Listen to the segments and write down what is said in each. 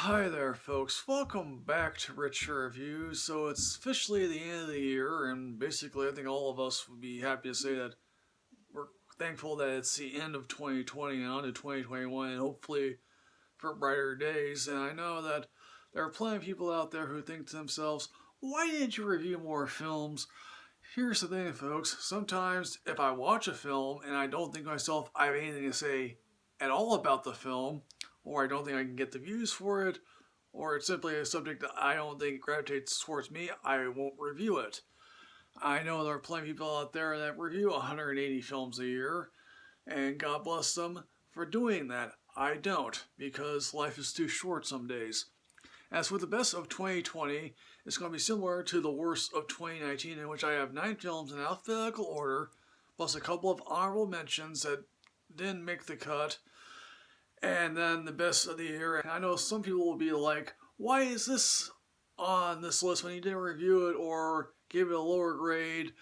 Hi there, folks. Welcome back to Rich Reviews. So it's officially the end of the year, and basically, I think all of us would be happy to say that we're thankful that it's the end of 2020 and on to 2021, and hopefully for brighter days. And I know that there are plenty of people out there who think to themselves, why didn't you review more films? Here's the thing, folks. Sometimes, if I watch a film and I don't think myself I have anything to say at all about the film, or I don't think I can get the views for it, or it's simply a subject that I don't think gravitates towards me, I won't review it. I know there are plenty of people out there that review 180 films a year, and God bless them for doing that. I don't, because life is too short some days. As with the best of 2020, it's going to be similar to the worst of 2019, in which I have 9 films in alphabetical order, plus a couple of honorable mentions that didn't make the cut, and then the best of the year. And I know some people will be like, why is this on this list when you didn't review it or give it a lower grade?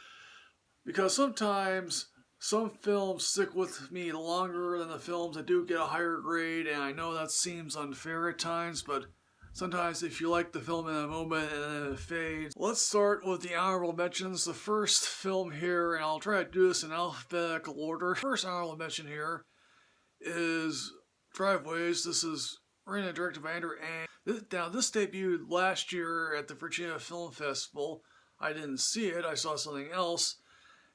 Because sometimes some films stick with me longer than the films that do get a higher grade, and I know that seems unfair at times, but sometimes if you like the film in a moment and then it fades. Let's start with the honorable mentions. The first film here, and I'll try to do this in alphabetical order. First honorable mention here is Driveways. This is written and directed by Andrew Ang. Now, this debuted last year at the Virginia Film Festival. I didn't see it. I saw something else,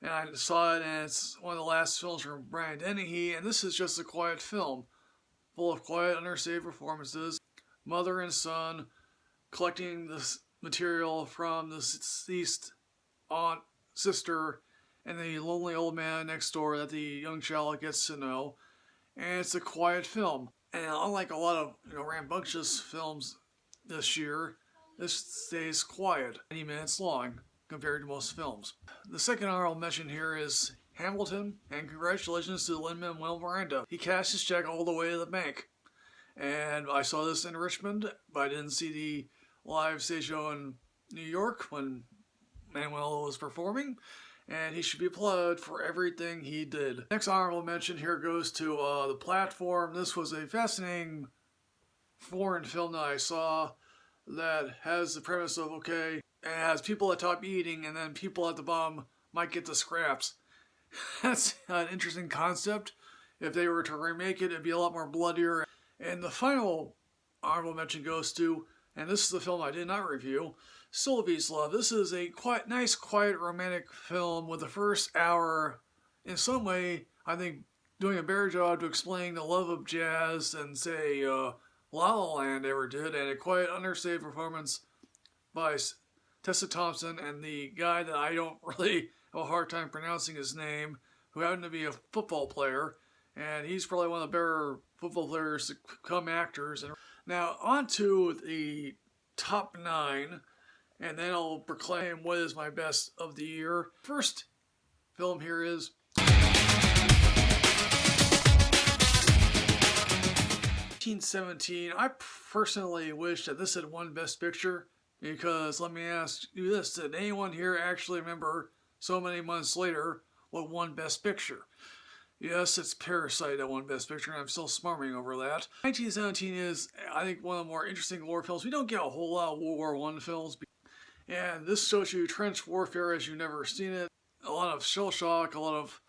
and I saw it, and it's one of the last films from Brian Dennehy, and this is just a quiet film, full of quiet, understated performances. Mother and son collecting this material from the deceased aunt, sister, and the lonely old man next door that the young child gets to know. And it's a quiet film. And unlike a lot of rambunctious films this year, this stays quiet, 90 minutes long compared to most films. The second honorable mention here is Hamilton, and congratulations to Lin-Manuel Miranda. He cashed his check all the way to the bank. And I saw this in Richmond, but I didn't see the live stage show in New York when Manuel was performing. And he should be applauded for everything he did. Next honorable mention here goes to The Platform. This was a fascinating foreign film that I saw that has the premise of, okay, it has people at the top eating and then people at the bottom might get the scraps. That's an interesting concept. If they were to remake it, it'd be a lot more bloodier. And the final honorable mention goes to, and this is the film I did not review, Sylvie's Love. This is a nice, quiet, romantic film with the first hour, in some way, I think, doing a better job to explain the love of jazz than, say, La La Land ever did, and a quiet, understated performance by Tessa Thompson and the guy that I don't really have a hard time pronouncing his name, who happened to be a football player, and he's probably one of the better football players to become actors. Now, on to the top 9, and then I'll proclaim what is my best of the year. First film here is 1917. I personally wish that this had won Best Picture, because let me ask you this, did anyone here actually remember so many months later what won Best Picture? Yes, it's Parasite that won Best Picture, and I'm still smarming over that. 1917 is, I think, one of the more interesting war films. We don't get a whole lot of World War I films, and this shows you trench warfare as you've never seen it. A lot of shell shock, a lot of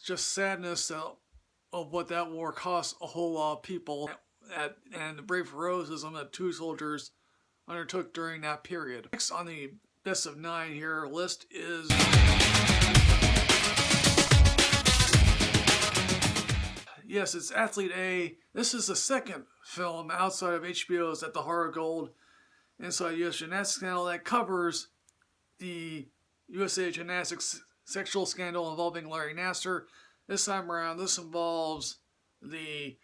just sadness of what that war cost a whole lot of people, and the brave heroism that 2 soldiers undertook during that period. Next on the best of 9 here list is yes, it's Athlete A. This is the second film outside of HBO's At the Heart of Gold Inside U.S. Gymnastics Scandal that covers the USA Gymnastics sexual scandal involving Larry Nassar. This time around, this involves the,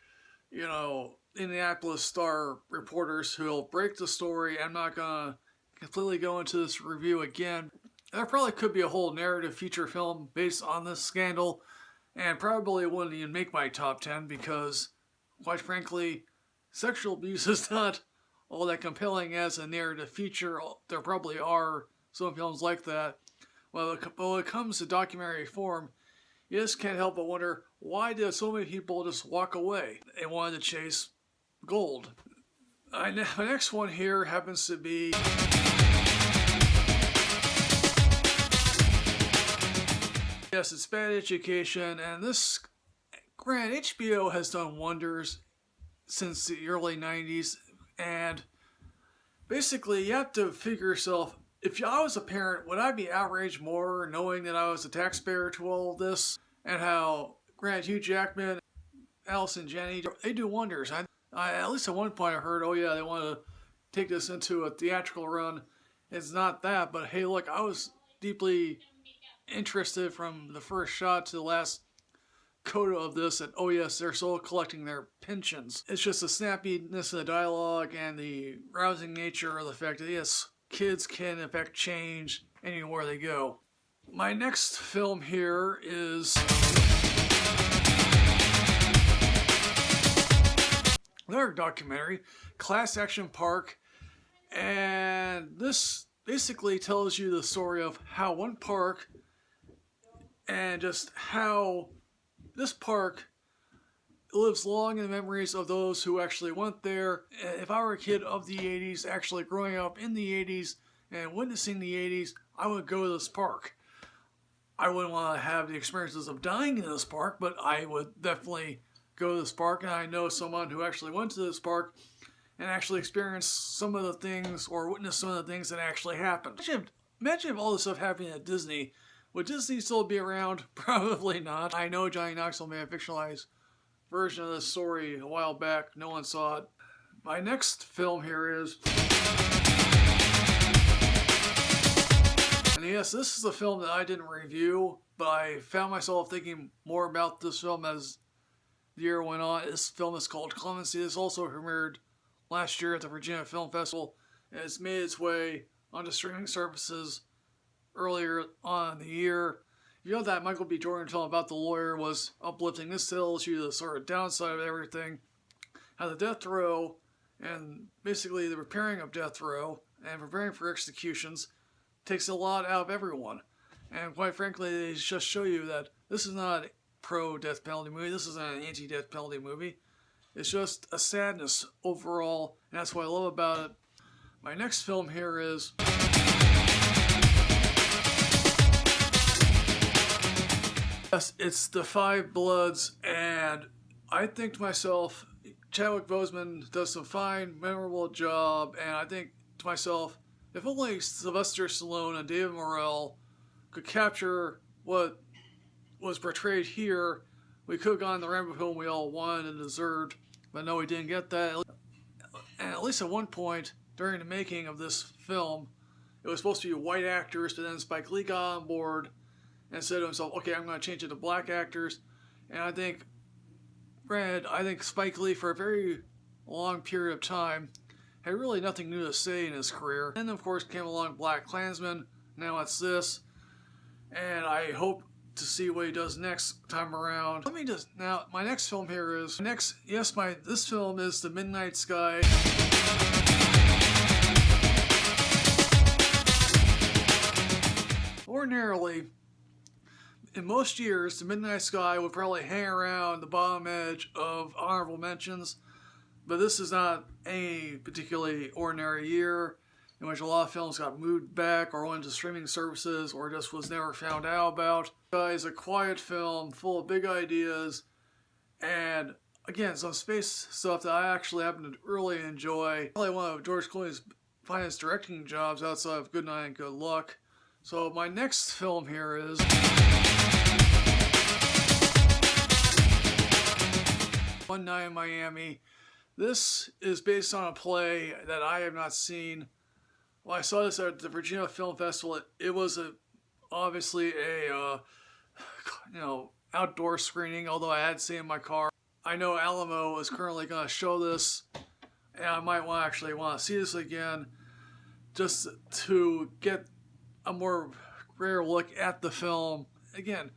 Indianapolis Star reporters who will break the story. I'm not going to completely go into this review again. There probably could be a whole narrative feature film based on this scandal, and probably wouldn't even make my top 10 because, quite frankly, sexual abuse is not all that compelling as a narrative feature. There probably are some films like that. Well, when it comes to documentary form, you just can't help but wonder, why did so many people just walk away? They wanted to chase gold. My next one here happens to be yes, it's Bad Education, and this HBO has done wonders since the early 90s, and basically you have to figure yourself, if I was a parent, would I be outraged more knowing that I was a taxpayer to all of this, and how Hugh Jackman, Allison Janney, they do wonders. I at least at one point I heard, oh yeah, they want to take this into a theatrical run. It's not that, but hey, look, I was deeply interested from the first shot to the last coda of this that, oh yes, they're still collecting their pensions. It's just the snappiness of the dialogue and the rousing nature of the fact that yes, kids can in fact change anywhere they go. My next film here is another documentary, Class Action Park, and this basically tells you the story of how one park and just how this park lives long in the memories of those who actually went there. If I were a kid of the 80s, actually growing up in the 80s and witnessing the 80s, I would go to this park. I wouldn't want to have the experiences of dying in this park, but I would definitely go to this park, and I know someone who actually went to this park and actually experienced some of the things or witnessed some of the things that actually happened. Imagine if all this stuff happening at Disney. Would Disney still be around? Probably not. I know Johnny Knoxville made a fictionalized version of this story a while back. No one saw it. My next film here is... And yes, this is a film that I didn't review, but I found myself thinking more about this film as the year went on. This film is called Clemency. This also premiered last year at the Virginia Film Festival, and it's made its way onto streaming services earlier on in the year. You know that Michael B. Jordan film about the lawyer was uplifting. This tells you the sort of downside of everything. How the death row and basically the preparing of death row and preparing for executions takes a lot out of everyone. And quite frankly, they just show you that this is not a pro-death penalty movie. This isn't an anti-death penalty movie. It's just a sadness overall, and that's what I love about it. My next film here is... Yes, it's The Five Bloods, and I think to myself, Chadwick Boseman does some fine, memorable job, and I think to myself, if only Sylvester Stallone and David Morrell could capture what was portrayed here, we could have gone the Rambo film we all wanted and deserved, but no, we didn't get that. And at least at one point during the making of this film, it was supposed to be white actors, but then Spike Lee got on board and said to himself, okay, I'm going to change it to black actors. And I think Spike Lee, for a very long period of time, had really nothing new to say in his career. And then, of course, came along BlacKkKlansman. Now it's this. And I hope to see what he does next time around. My next film here is... This film is The Midnight Sky. Ordinarily, in most years, The Midnight Sky would probably hang around the bottom edge of honorable mentions, but this is not a particularly ordinary year in which a lot of films got moved back or went to streaming services or just was never found out about. Sky is a quiet film full of big ideas and, again, some space stuff that I actually happen to really enjoy. Probably one of George Clooney's finest directing jobs outside of Good Night and Good Luck. So my next film here is... One Night in Miami. This is based on a play that I have not seen. Well, I saw this at the Virginia Film Festival. It was obviously a outdoor screening, although I had seen it in my car. I know Alamo is currently going to show this, and I might actually want to see this again just to get a more rare look at the film. Again,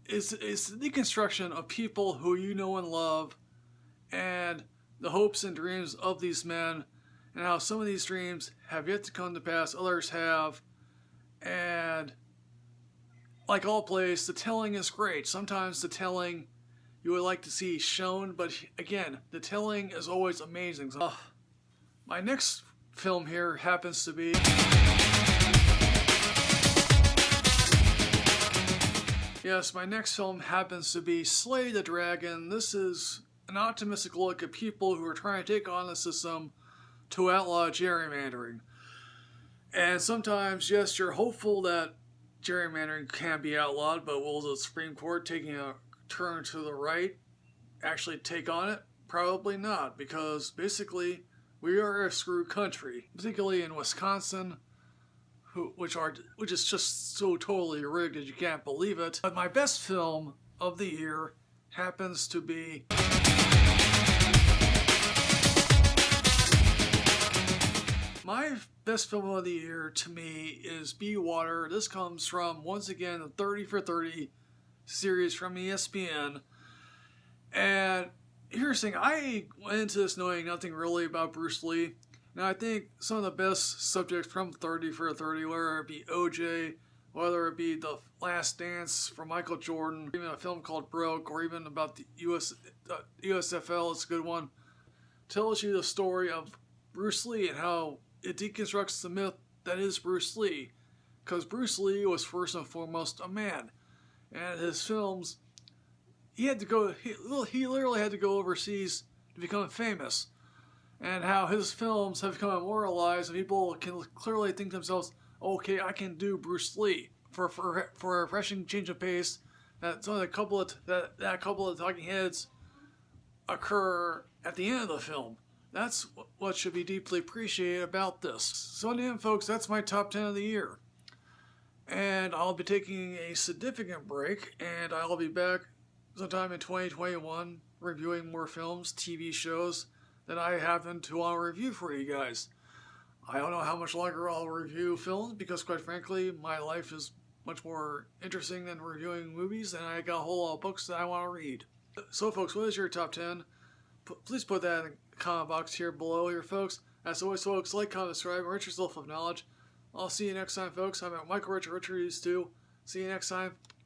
it's the deconstruction of people who you know and love and the hopes and dreams of these men, and how some of these dreams have yet to come to pass, others have. And like all plays, the telling is great. Sometimes the telling you would like to see shown, but again, the telling is always amazing. My next film here happens to be... Yes, my next film happens to be Slay the Dragon. This is an optimistic look at people who are trying to take on the system to outlaw gerrymandering. And sometimes, yes, you're hopeful that gerrymandering can be outlawed, but will the Supreme Court, taking a turn to the right, actually take on it? Probably not, because basically we are a screwed country, particularly in Wisconsin, which is just so totally rigged that you can't believe it. But my best film of the year happens to be... My best film of the year, to me, is Be Water. This comes from, once again, the 30 for 30 series from ESPN. And here's the thing, I went into this knowing nothing really about Bruce Lee. Now, I think some of the best subjects from 30 for 30, whether it be OJ, whether it be The Last Dance from Michael Jordan, even a film called Broke, or even about the USFL, it's a good one, tells you the story of Bruce Lee and how it deconstructs the myth that is Bruce Lee. Because Bruce Lee was first and foremost a man. And his films, he literally had to go overseas to become famous. And how his films have become immortalized, and people can clearly think to themselves, okay, I can do Bruce Lee. For a refreshing change of pace, that a couple of talking heads occur at the end of the film. That's what should be deeply appreciated about this. So in the end, folks, that's my top 10 of the year. And I'll be taking a significant break, and I'll be back sometime in 2021 reviewing more films, TV shows that I happen to want to review for you guys. I don't know how much longer I'll review films, because quite frankly, my life is much more interesting than reviewing movies, and I got a whole lot of books that I want to read. So folks, what is your top 10? Please put that in the comment box here below here, folks. As always, folks, like, comment, subscribe, enrich yourself with knowledge. I'll see you next time, folks. I'm at Michael Richard Reviews too. See you next time.